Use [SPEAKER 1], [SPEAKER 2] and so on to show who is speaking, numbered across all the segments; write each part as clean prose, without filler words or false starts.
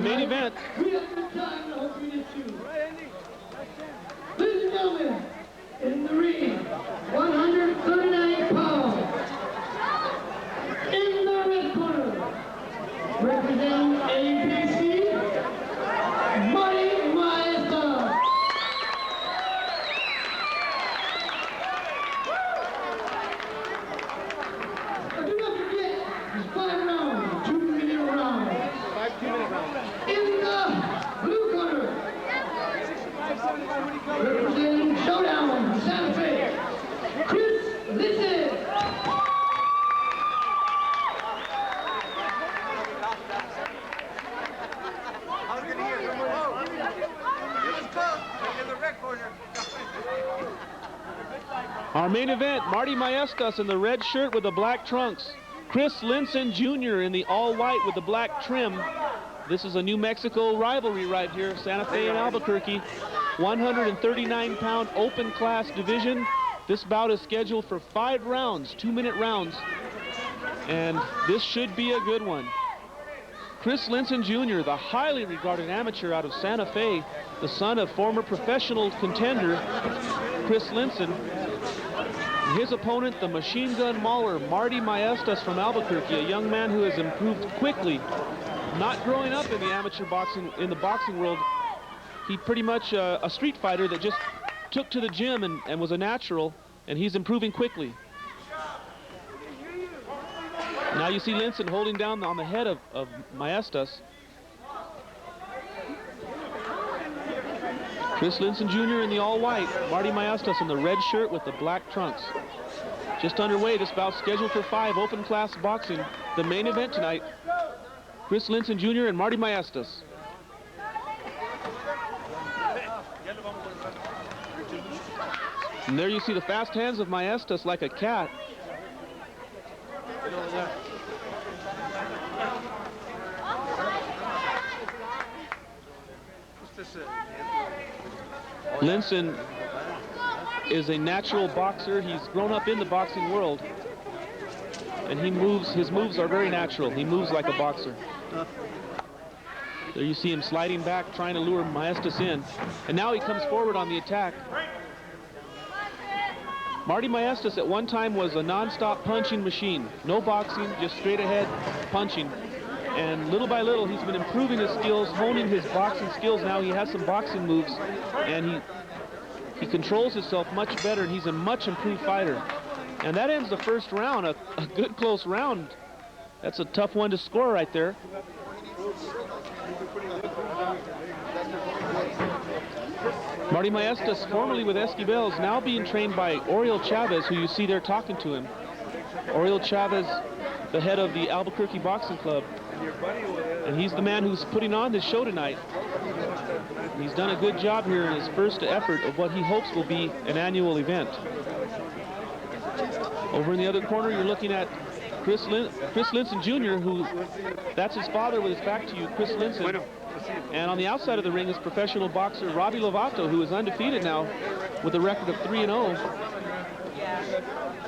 [SPEAKER 1] main event.
[SPEAKER 2] We had a good time, and I hope you did too. Ladies and gentlemen, in the ring, 139 pounds. In the red corner, representing ABC, MARTY MAESTAS. Do not forget, there's 5 rounds, 2-minute rounds.
[SPEAKER 1] 5 2-minute rounds.
[SPEAKER 2] In the blue corner, representing Showdown, Santa Fe, Chris Linson.
[SPEAKER 1] Our main event, MARTY MAESTAS in the red shirt with the black trunks. Chris Linson Jr. in the all-white with the black trim. This is a New Mexico rivalry right here, Santa Fe and Albuquerque. 139-pound open class division. This bout is scheduled for 5 rounds, 2-minute rounds. And this should be a good one. Chris Linson Jr., the highly regarded amateur out of Santa Fe, the son of former professional contender Chris Linson. His opponent, the machine gun mauler, MARTY MAESTAS from Albuquerque, a young man who has improved quickly. Not growing up in the amateur boxing, in the boxing world, he pretty much a street fighter that just took to the gym and was a natural, and he's improving quickly. Now you see Linson holding down on the head of Maestas. Chris Linson Jr. in the all-white, MARTY MAESTAS in the red shirt with the black trunks. Just underway, this bout scheduled for 5 open class boxing. The main event tonight, Chris Linson Jr. and MARTY MAESTAS. And there you see the fast hands of Maestas like a cat. Linson is a natural boxer. He's grown up in the boxing world, and his moves are very natural. He moves like a boxer. There you see him sliding back, trying to lure Maestas in, and now he comes forward on the attack. MARTY MAESTAS at one time was a non-stop punching machine. No boxing, just straight ahead punching. And little by little, he's been improving his skills, honing his boxing skills. Now he has some boxing moves, and he controls himself much better, and he's a much improved fighter. And that ends the first round, a good close round. That's a tough one to score right there. MARTY MAESTAS, formerly with Esquivel, is now being trained by Oriol Chavez, who you see there talking to him. Oriol Chavez, the head of the Albuquerque Boxing Club. And he's the man who's putting on this show tonight. He's done a good job here in his first effort of what he hopes will be an annual event. Over in the other corner, you're looking at Chris Linson Jr., who, that's his father with his back to you, Chris Linson. And on the outside of the ring is professional boxer Robbie Lovato, who is undefeated now with a record of 3-0.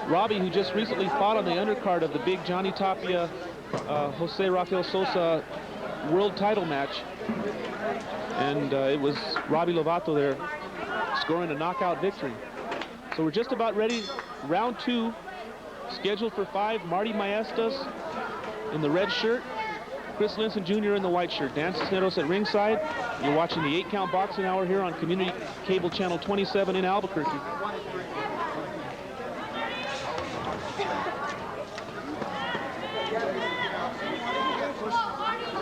[SPEAKER 1] Robbie, who just recently fought on the undercard of the big Johnny Tapia, Jose Rafael Sosa world title match. And it was Robbie Lovato there scoring a knockout victory. So we're just about ready. Round 2, scheduled for 5. MARTY MAESTAS in the red shirt, Chris Linson Jr. in the white shirt. Dan Cisneros at ringside. You're watching the 8-count boxing hour here on Community Cable Channel 27 in Albuquerque.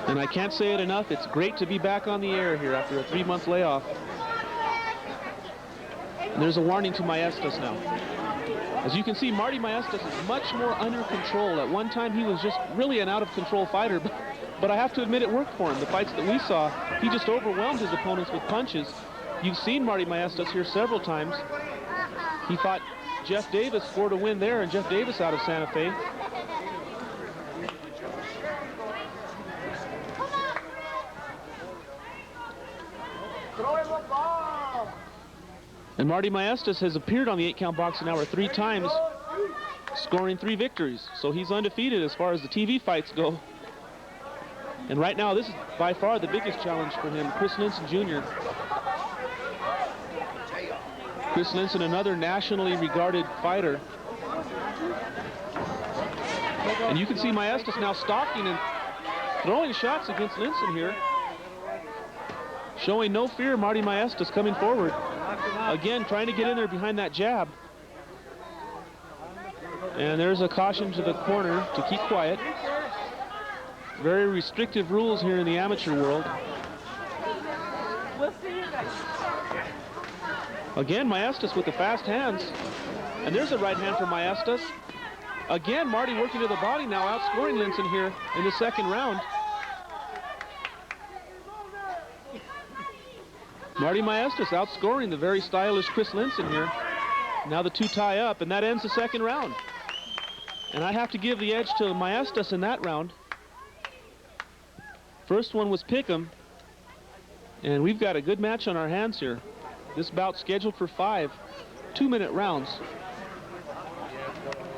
[SPEAKER 1] And I can't say it enough, it's great to be back on the air here after a 3-month layoff. And there's a warning to Maestas now. As you can see, MARTY MAESTAS is much more under control. At one time, he was just really an out-of-control fighter, but I have to admit it worked for him. The fights that we saw, he just overwhelmed his opponents with punches. You've seen MARTY MAESTAS here several times. He fought Jeff Davis, scored a win there, and Jeff Davis out of Santa Fe. And MARTY MAESTAS has appeared on the 8-count boxing hour 3 times, scoring 3 victories. So he's undefeated as far as the TV fights go. And right now, this is by far the biggest challenge for him, Chris Linson Jr. Chris Linson, another nationally regarded fighter. And you can see Maestas now stalking and throwing shots against Linson here. Showing no fear, Marty Maestas coming forward. Again, trying to get in there behind that jab. And there's a caution to the corner to keep quiet. Very restrictive rules here in the amateur world. Again, Maestas with the fast hands. And there's a right hand for Maestas. Again, Marty working to the body now, outscoring Linson here in the second round. Marty Maestas outscoring the very stylish Chris Linson here. Now the two tie up, and that ends the second round. And I have to give the edge to Maestas in that round. First one was pick'em, and we've got a good match on our hands here. This bout scheduled for 5 2-minute rounds.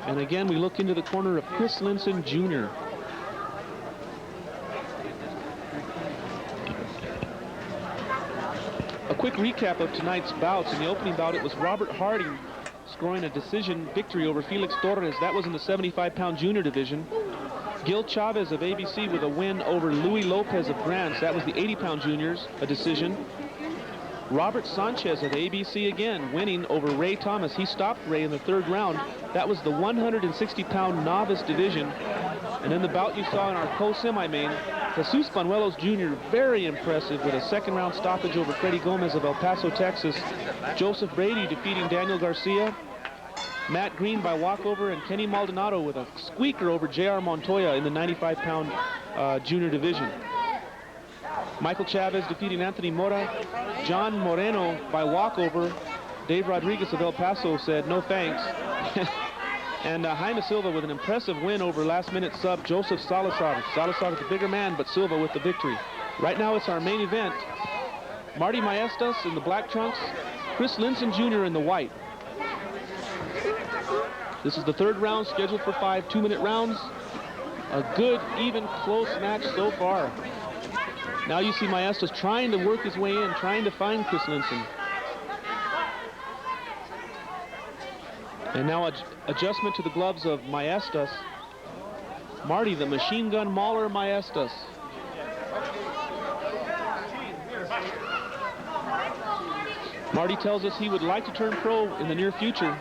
[SPEAKER 1] And again, we look into the corner of Chris Linson Jr. A quick recap of tonight's bouts. In the opening bout, it was Robert Harding scoring a decision victory over Felix Torres. That was in the 75-pound junior division. Gil Chavez of ABC with a win over Louis Lopez of Grants. That was the 80-pound juniors, a decision. Robert Sanchez of ABC again, winning over Ray Thomas. He stopped Ray in the third round. That was the 160-pound novice division. And then the bout you saw in our co-semi-main, Jesus Banuelos Jr., very impressive with a second-round stoppage over Freddie Gomez of El Paso, Texas. Joseph Brady defeating Daniel Garcia. Matt Green by walkover, and Kenny Maldonado with a squeaker over J.R. Montoya in the 95-pound junior division. Michael Chavez defeating Anthony Mora. John Moreno by walkover. Dave Rodriguez of El Paso said no thanks. And Jaime Silva with an impressive win over last-minute sub Joseph Salazar. Salazar with the bigger man, but Silva with the victory. Right now it's our main event. Marty Maestas in the black trunks, Chris Linson Jr. in the white. This is the third round, scheduled for 5 2-minute rounds. A good, even, close match so far. Now you see Maestas trying to work his way in, trying to find Chris Linson. And now adjustment to the gloves of Maestas. Marty, the machine gun mauler Maestas. Marty tells us he would like to turn pro in the near future.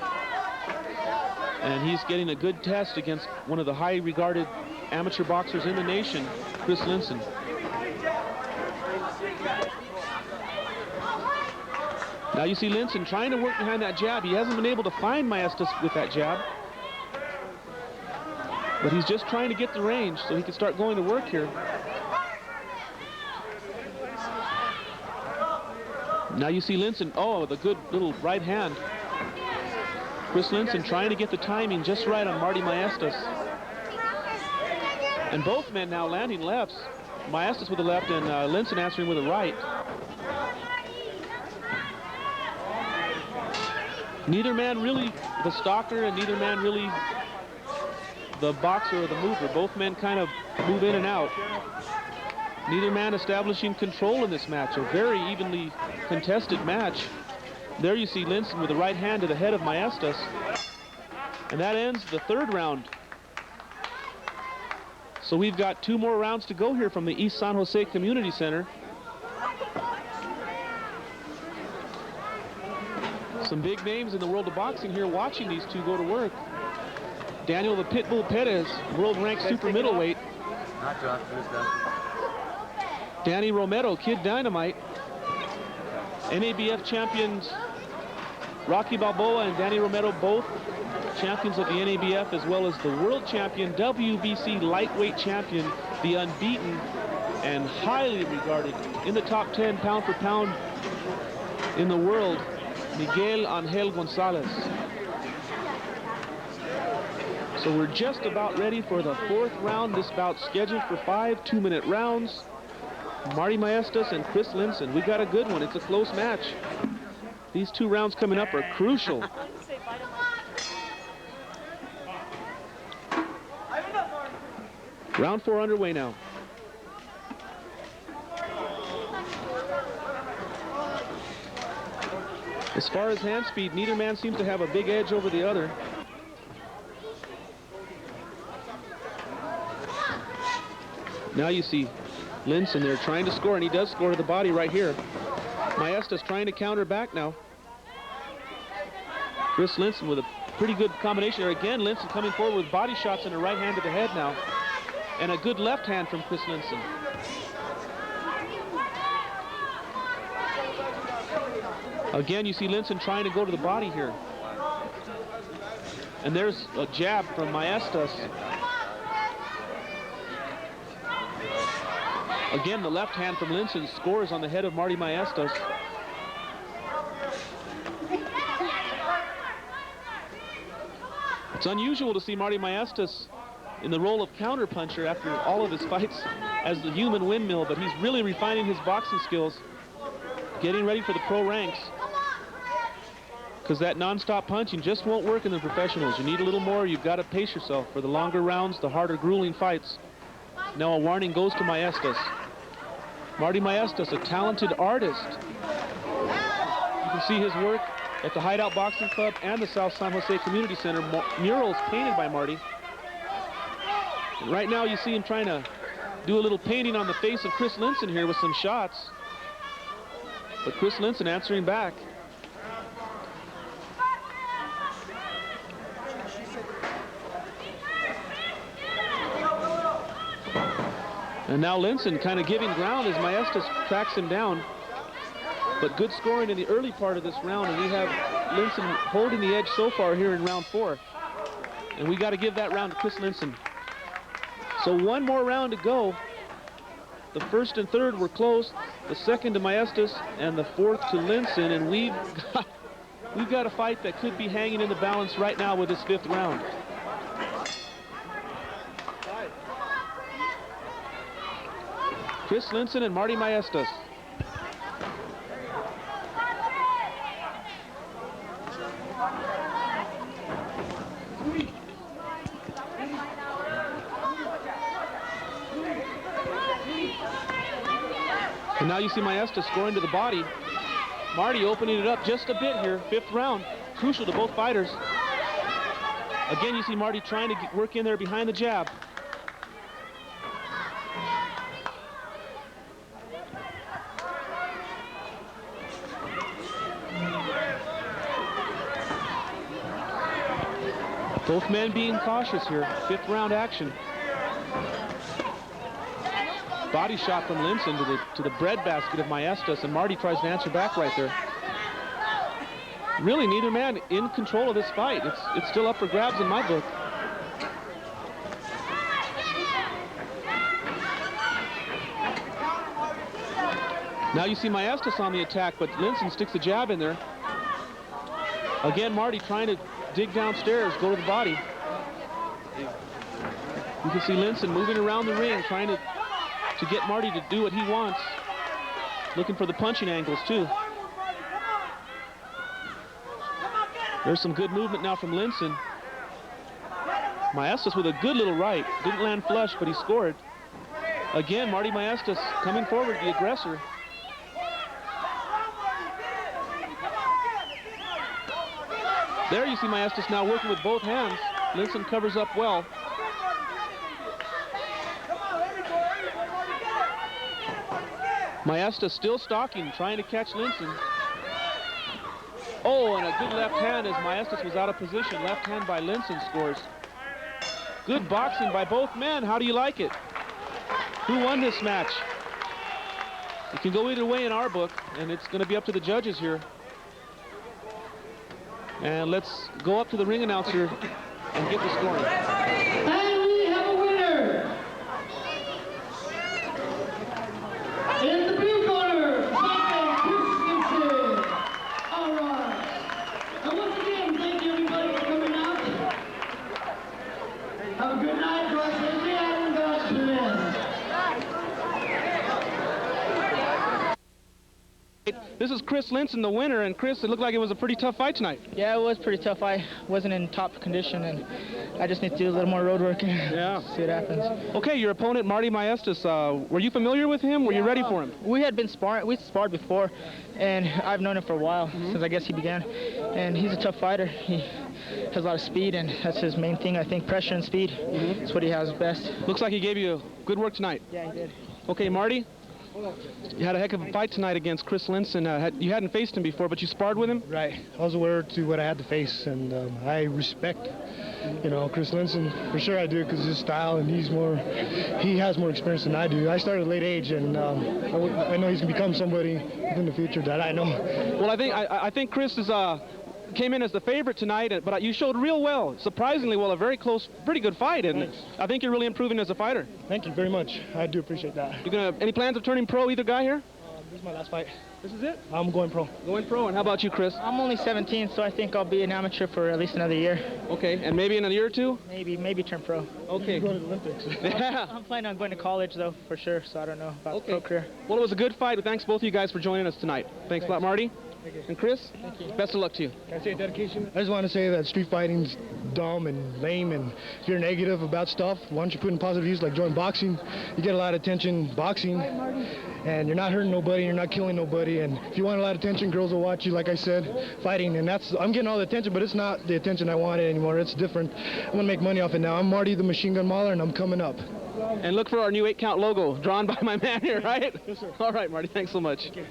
[SPEAKER 1] And he's getting a good test against one of the high-regarded amateur boxers in the nation, Chris Linson. Now you see Linson trying to work behind that jab. He hasn't been able to find Maestas with that jab. But he's just trying to get the range so he can start going to work here. Now you see Linson, oh, the good little right hand. Chris Linson trying to get the timing just right on Marty Maestas. And both men now landing lefts. Maestas with the left and Linson answering with a right. Neither man really the stalker and neither man really the boxer or the mover. Both men kind of move in and out. Neither man establishing control in this match. A very evenly contested match. There you see Linson with the right hand to the head of Maestas. And that ends the third round. So we've got 2 more rounds to go here from the East San Jose Community Center. Some big names in the world of boxing here watching these two go to work. Daniel the Pitbull Perez, world-ranked super middleweight. Danny Romero, Kid Dynamite. NABF champions Rocky Balboa and Danny Romero, both champions of the NABF, as well as the world champion, WBC lightweight champion, the unbeaten and highly regarded in the top 10 pound for pound in the world, Miguel Angel Gonzalez. So we're just about ready for the 4th round. This bout scheduled for 5 2-minute rounds. Marty Maestas and Chris Linson. We got a good one. It's a close match. These 2 rounds coming up are crucial. Round 4 underway now. As far as hand speed, neither man seems to have a big edge over the other. Now you see Linson there trying to score, and he does score to the body right here. Maestas trying to counter back now. Chris Linson with a pretty good combination there. Again, Linson coming forward with body shots and a right hand to the head now. And a good left hand from Chris Linson. Again, you see Linson trying to go to the body here. And there's a jab from Maestas. Again, the left hand from Linson scores on the head of Marty Maestas. It's unusual to see Marty Maestas in the role of counterpuncher after all of his fights as the human windmill, but he's really refining his boxing skills, getting ready for the pro ranks. Because that non-stop punching just won't work in the professionals. You need a little more. You've got to pace yourself for the longer rounds, the harder, grueling fights. Now a warning goes to Maestas. Marty Maestas, a talented artist. You can see his work at the Hideout Boxing Club and the South San Jose Community Center. Murals painted by Marty. And right now you see him trying to do a little painting on the face of Chris Linson here with some shots. But Chris Linson answering back. And now Linson kind of giving ground as Maestas tracks him down. But good scoring in the early part of this round, and we have Linson holding the edge so far here in round 4. And we got to give that round to Chris Linson. So one more round to go. The first and third were close. The second to Maestas and the fourth to Linson, and we've got a fight that could be hanging in the balance right now with this 5th round. Chris Linson and Marty Maestas. And now you see Maestas scoring to the body. Marty opening it up just a bit here. 5th round, crucial to both fighters. Again, you see Marty trying to work in there behind the jab. Both men being cautious here. 5th round action. Body shot from Linson to the breadbasket of Maestas, and Marty tries to answer back right there. Really, neither man in control of this fight. It's still up for grabs in my book. Now you see Maestas on the attack, but Linson sticks a jab in there. Again, Marty trying to dig downstairs, go to the body. You can see Linson moving around the ring, trying to get Marty to do what he wants. Looking for the punching angles, too. There's some good movement now from Linson. Maestas with a good little right. Didn't land flush, but he scored. Again, Marty Maestas coming forward, the aggressor. There you see Maestas now working with both hands. Linson covers up well. Maestas still stalking, trying to catch Linson. Oh, and a good left hand as Maestas was out of position. Left hand by Linson scores. Good boxing by both men. How do you like it? Who won this match? It can go either way in our book, and it's going to be up to the judges here. And let's go up to the ring announcer and get the scoring.
[SPEAKER 2] And we have a winner. In the blue corner, Chris Linson. All right. And once again, thank you everybody for coming out. Have a good night, God save you, and God bless.
[SPEAKER 1] This is Chris Linson, the winner, and Chris, it looked like it was a pretty tough fight tonight.
[SPEAKER 3] Yeah, it was pretty tough. I wasn't in top condition, and I just need to do a little more road work and see what happens.
[SPEAKER 1] Okay, your opponent, MARTY MAESTAS, were you familiar with him? Were you ready for him?
[SPEAKER 3] We had been sparring. We sparred before, and I've known him for a while, since I guess he began. And he's a tough fighter. He has a lot of speed, and that's his main thing, I think, pressure and speed. That's what he has best.
[SPEAKER 1] Looks like he gave you good work tonight.
[SPEAKER 3] Yeah, he did.
[SPEAKER 1] Okay, Marty, you had a heck of a fight tonight against Chris Linson. You hadn't faced him before, but you sparred with him?
[SPEAKER 4] Right. I was aware to what I had to face, and I respect, Chris Linson. For sure I do, because his style, and he has more experience than I do. I started at a late age, and I know he's going to become somebody in the future that I know.
[SPEAKER 1] Well, I think Chris came in as the favorite tonight, but you showed real well, surprisingly well, a very close, pretty good fight, and
[SPEAKER 4] Thanks.
[SPEAKER 1] I think you're really improving as a fighter.
[SPEAKER 4] Thank you very much. I do appreciate that.
[SPEAKER 1] Any plans of turning pro, either guy here?
[SPEAKER 4] This is my last fight.
[SPEAKER 1] This is it?
[SPEAKER 4] I'm going pro.
[SPEAKER 1] Going pro, and how about you, Chris?
[SPEAKER 3] I'm only 17, so I think I'll be an amateur for at least another year.
[SPEAKER 1] Okay, and maybe in a year or two?
[SPEAKER 3] Maybe turn pro.
[SPEAKER 1] Okay.
[SPEAKER 4] Go to the Olympics.
[SPEAKER 1] Yeah.
[SPEAKER 3] I'm planning on going to college, though, for sure, so I don't know about the pro career.
[SPEAKER 1] Well, it was a good fight. Thanks both of you guys for joining us tonight. Thanks a lot, Marty. And Chris, best of luck to you.
[SPEAKER 4] Can I say dedication? I just want to say that street fighting's dumb and lame, and if you're negative about stuff, why don't you put in positive use, like join boxing? You get a lot of attention boxing, and you're not hurting nobody, you're not killing nobody, and if you want a lot of attention, girls will watch you, like I said, fighting, and I'm getting all the attention, but it's not the attention I wanted anymore. It's different. I'm going to make money off it now. I'm Marty the Machine Gun Mauler, and I'm coming up.
[SPEAKER 1] And look for our new 8-count logo drawn by my man here, right?
[SPEAKER 4] Yes, sir.
[SPEAKER 1] All right, Marty, thanks so much.
[SPEAKER 4] Okay.